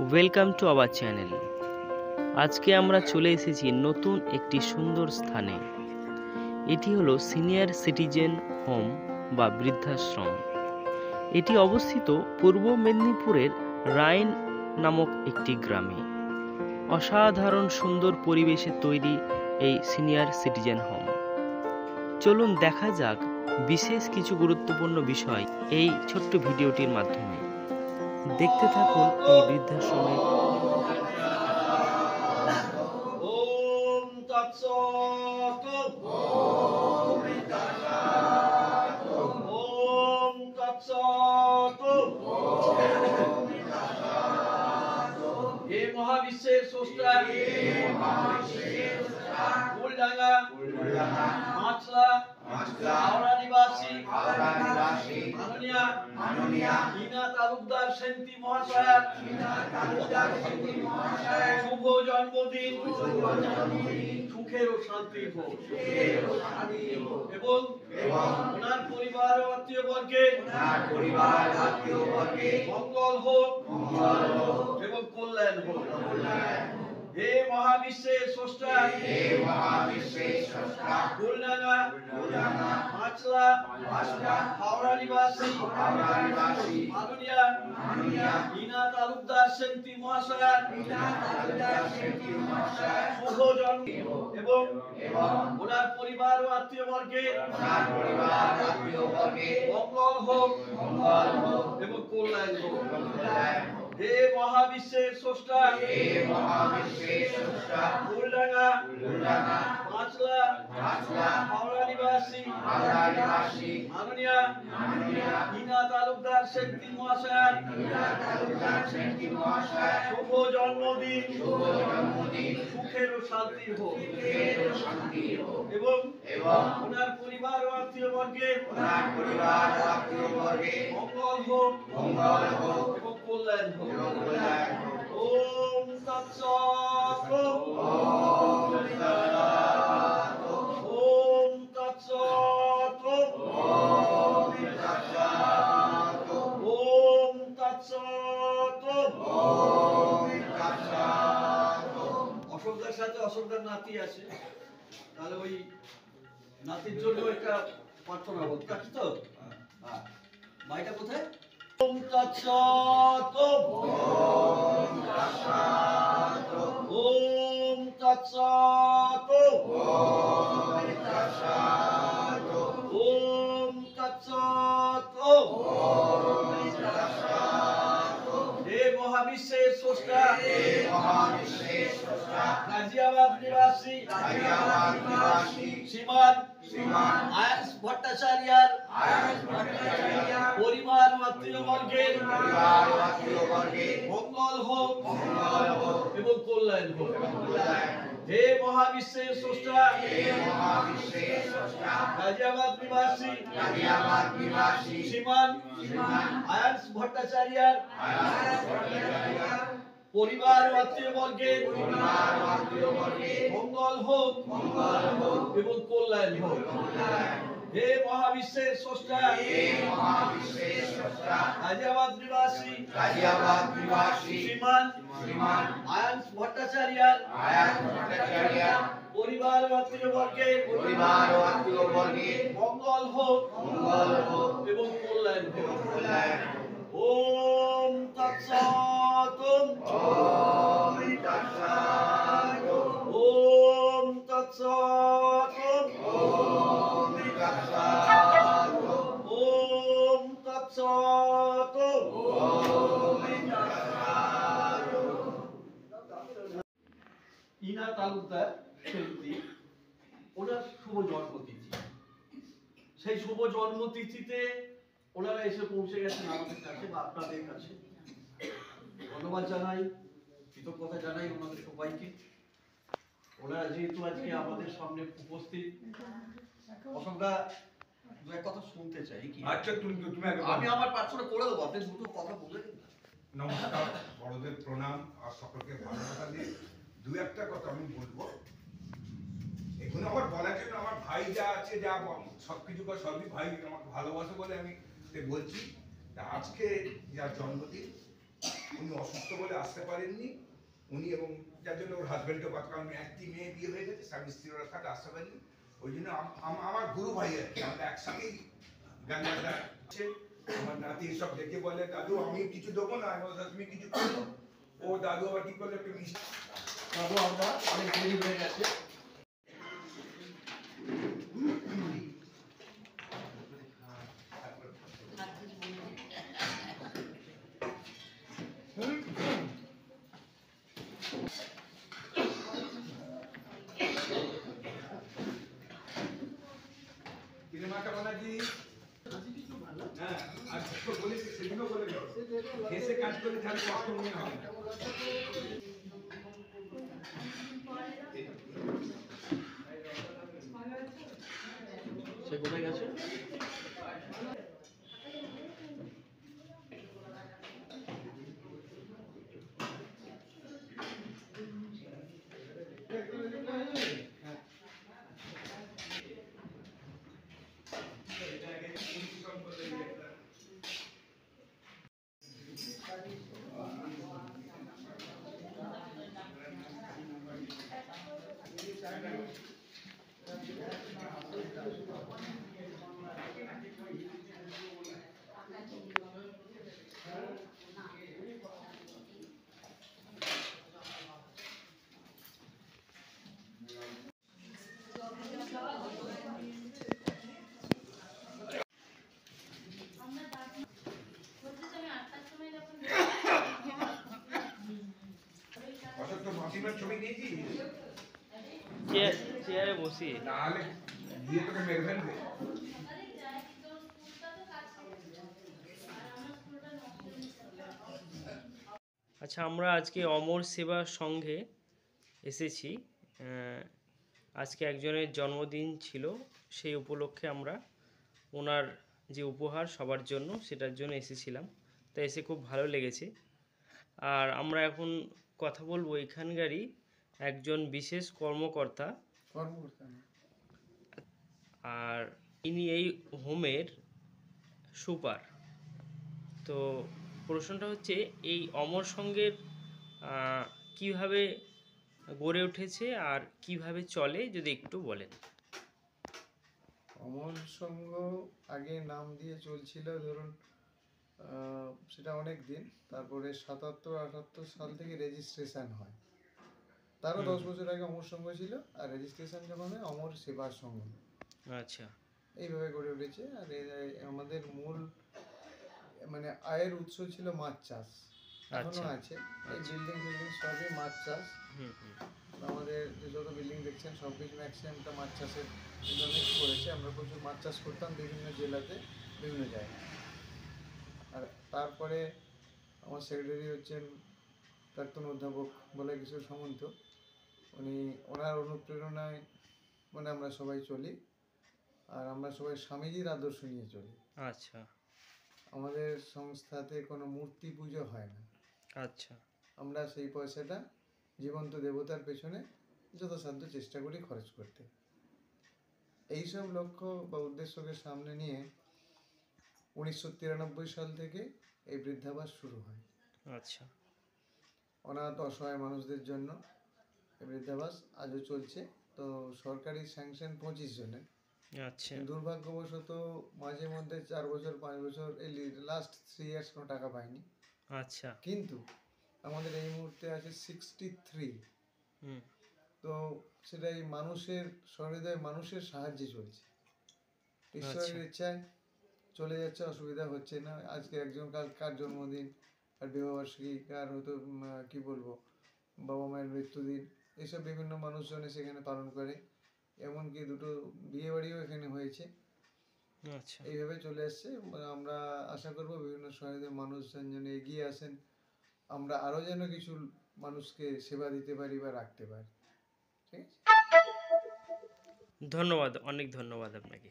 Welcome to our channel. আজকে আমরা চলে এসেছি নতুন একটি সুন্দর স্থানে। এটি হলো সিনিয়র সিটিজেন হোম বা বৃদ্ধাশ্রম। এটি অবস্থিত পূর্ব মেদিনীপুরের রাইন নামক একটি গ্রামে। অসাধারণ সুন্দর পরিবেশে তৈরি এই সিনিয়র সিটিজেন হোম। চলুন দেখা যাক বিশেষ কিছু গুরুত্বপূর্ণ বিষয় এই ছোট্ট ভিডিওটির মাধ্যমে। দেখতে থাকুন এই বৃদ্ধাশ্রমের। ওম তৎসৎ। ওম তৎসৎ। হে মহাবিশ্বের স্রষ্টা, ফুলডাঙ্গা, মাছলা, হাওড়া নিবাসী মাননীয়া ইনা তালুকদার সেন্তি মহাশয়ের শুভ জন্মদিন সুখের ও শান্তির হোক এবং ওনার পরিবার ও আত্মীয় বর্গের মঙ্গল হোক এবং কল্যাণ হোক। হে মহাবিশ্বের স্রষ্টা, ফুলডাঙ্গা, মাছলা, হাওড়া নিবাসী মাননীয়া ইনা তালুকদার সেন্তি মহাশয়ের শুভ জন্ম এবং ওনার পরিবার ও আত্মীয় বর্গের মঙ্গল হোক এবং কল্যাণ হোক। হে মহাবিশ্বের স্রষ্টা, ফুলডাঙ্গা, মাছলা, হাওড়া নিবাসী মাননীয়া ইনা তালুকদার সেন্তি মহাশয়ের শুভ জন্মদিন সুখের ও শান্তির হোক এবং ওনার পরিবার ও আত্মীয় বর্গের মঙ্গল হোক এবং কল্যাণ হোক। ওম তৎসৎ। ওম তৎসৎ। ওম তৎসৎ। অশোকদার সাথে অশোকদার নাতি আছে, তাহলে ওই নাতির জন্য একটা প্রার্থনা বলতে পারছি তো। ভাইটা কোথায়? ওম তৎসৎ। ওম তৎসৎ। ওম তৎসৎ। হে মহাবিশ্বের স্রষ্টা, গাজিয়াবাদ নিবাসী শ্রীমান আয়াস ভট্টাচার্যের পরিবার ও আত্মীয় বর্গের মঙ্গল হোক এবং কল্যাণ হোক। হে মহাবিশ্বের স্রষ্টা, গাজিয়াবাদ নিবাসী শ্রীমান আয়াস ভট্টাচার্যের পরিবার ও আত্মীয় বর্গের মঙ্গল হোক এবং কল্যাণ হোক। হে মহাবিশ্বের স্রষ্টা, গাজিয়াবাদ নিবাসী শ্রীমান আয়াস ভট্টাচার্যের পরিবার ও আত্মীয় বর্গের মঙ্গল হোক এবং কল্যাণ হোক। ওম তৎসৎ। ওম তৎসৎ। ওম তৎসৎ। ইনা তালুকদার সেন্তি, ওনার শুভ জন্মতিথি। সেই শুভ জন্মতিথিতে ওনারা এসে পৌঁছে গেছেন আমাদের কাছে বা আপনাদের কাছে। ধন্যবাদ জানাই, কৃতজ্ঞতা জানাই ওনাদের সবাইকে। ওনারা যেহেতু আজকে আমাদের সামনে উপস্থিত, অসংখ্য দু এক কথা শুনতে চাই কি। আচ্ছা, তুমি আমি আমার প্রার্থনা করে দেবো, আপনি দুটো কথা বলে দিন। নমস্কার, বড়দের প্রণাম আর সকলকে ভালোবাসা দিয়ে দু একটা কথা আমি বলবো। এখানে আমার বলার জন্য আমার ভাই যা আছে, যা সবকিছু বা সবই ভাই আমাকে ভালোবাসে বলে আমি বলছি। আজকে যার জন্মদিন উনি অসুস্থ বলে আসতে পারেননি। উনি এবং যার জন্য ওর হাজবেন্ডও বাদ, কারণ একটি মেয়ে বিয়ে হয়ে গেছে, স্বামী স্ত্রী ওরা থাকে, আসতে পারেনি। ওই জন্য আমার গুরু ভাই আর কি, আমরা একসাথেই গান বাজনা আছে। আমার নাতি সব দেখে বলে, দাদু আমি কিছু দেবো না, তুমি কিছু করো। ও দাদু আবার কি করলে একটু মিষ্টি। বাবু আমরা অনেক দেরি হয়ে গেছে। সিনেমাটা বানাজি হ্যাঁ, আর তো বলেছি সেদিনও বলে গেল, এসে কাজ করে তাহলে কষ্ট মনে হয় না। সে কোথায় গেছে? অশোক তো মাসিমার ছবি নিয়েছি, চেয়ারে বসিয়ে। নাহলে গিয়ে তোকে মেরে ফেলবে। আচ্ছা, আমরা আজকে অমর সেবা সংঘে এসেছি। আজকে একজনের জন্মদিন ছিল, সেই উপলক্ষে আমরা ওনার যে উপহার সবার জন্য, সেটার জন্য এসেছিলাম। তাই এসে খুব ভালো লেগেছে। আর আমরা এখন কথা বলবো এখানকারই একজন বিশেষ কর্মকর্তা, আর ইনি এই হোমের সুপার। তো প্রশ্নটা হচ্ছে, এই অমর সংঘের কিভাবে গড়ে উঠেছে আর কিভাবে চলে, যদি একটু বলেন। অমর সংঘ আগে নাম দিয়ে চলছিল ধরুন, সেটা অনেক দিন, তারপরে ৭৭-৭৮ সাল থেকে রেজিস্ট্রেশন হয়। তারও 10 বছর আগে অমর সংঘ ছিল, আর রেজিস্ট্রেশন যখন হয় অমর সেবা সংঘ। আচ্ছা, এইভাবে গড়ে উঠেছে। আর আমাদের মূল মানে আয়ের উৎস ছিল মাছ চাষ, এখনো আচ্ছা। আছে। এই বিল্ডিং সবই মাছ চাষ। হুম হুম। আমাদের যে যত বিল্ডিং দেখছেন সব কিছু ম্যাক্সিমামটা মাছ চাষের জন্যই করেছে। আমরা প্রচুর মাছ চাষ করতাম বিভিন্ন জেলাতে, বিভিন্ন জায়গায়। আর তারপরে আমার সেক্রেটারি হচ্ছেন প্রাক্তন অধ্যাপক বলে কিশোর সামন্ত। ওনার অনুপ্রেরণায় মানে আমরা সবাই চলি, আর আমরা সবাই স্বামীজির আদর্শ নিয়ে চলি। আচ্ছা আমাদের সংস্থাতে কোনো মূর্তি পুজো হয় না। আচ্ছা। আমরা সেই পয়সাটা জীবন্ত দেবতার পেছনে যথাসাধ্য চেষ্টা করি খরচ করতে। এইসব লক্ষ্য বা উদ্দেশ্যকে সামনে নিয়ে 1993 সাল থেকে এই বৃদ্ধাবাস শুরু হয়। আচ্ছা। অনাথ অসহায় মানুষদের জন্য এই বৃদ্ধাবাস আজও চলছে। তো সরকারি স্যাংশন 25 জনের। আচ্ছা দুর্ভাগ্যবশত মাঝে মধ্যে 4 বছর 5 বছর এই লাস্ট 3 ইয়ার্স কোনো টাকা পায়নি। আচ্ছা। কিন্তু আমাদের এই মুহূর্তে আছে 63। হুম। তো সেটা এই মানুষের সহৃদয় মানুষের সাহায্যে চলছে। ঈশ্বরের ইচ্ছায় চলে যাচ্ছে, অসুবিধা হচ্ছে না। আজকে একজন কার জন্মদিন, আর বিবাহবার্ষিকী, কার হয়তো কি বলবো বাবা মায়ের মৃত্যুদিন, এইসব বিভিন্ন মানুষজন সেখানে পালন করে। এমনকি 2টো বিয়ে বাড়িও এখানে হয়েছে। আচ্ছা। এইভাবে চলে আসছে। আমরা আশা করব বিভিন্ন সহৃদয় মানুষজন যেন এগিয়ে আসেন, আমরা আরও যেন কিছু মানুষকে সেবা দিতে পারি বা রাখতে পারি। ঠিক আছে, ধন্যবাদ, অনেক ধন্যবাদ আপনাকে।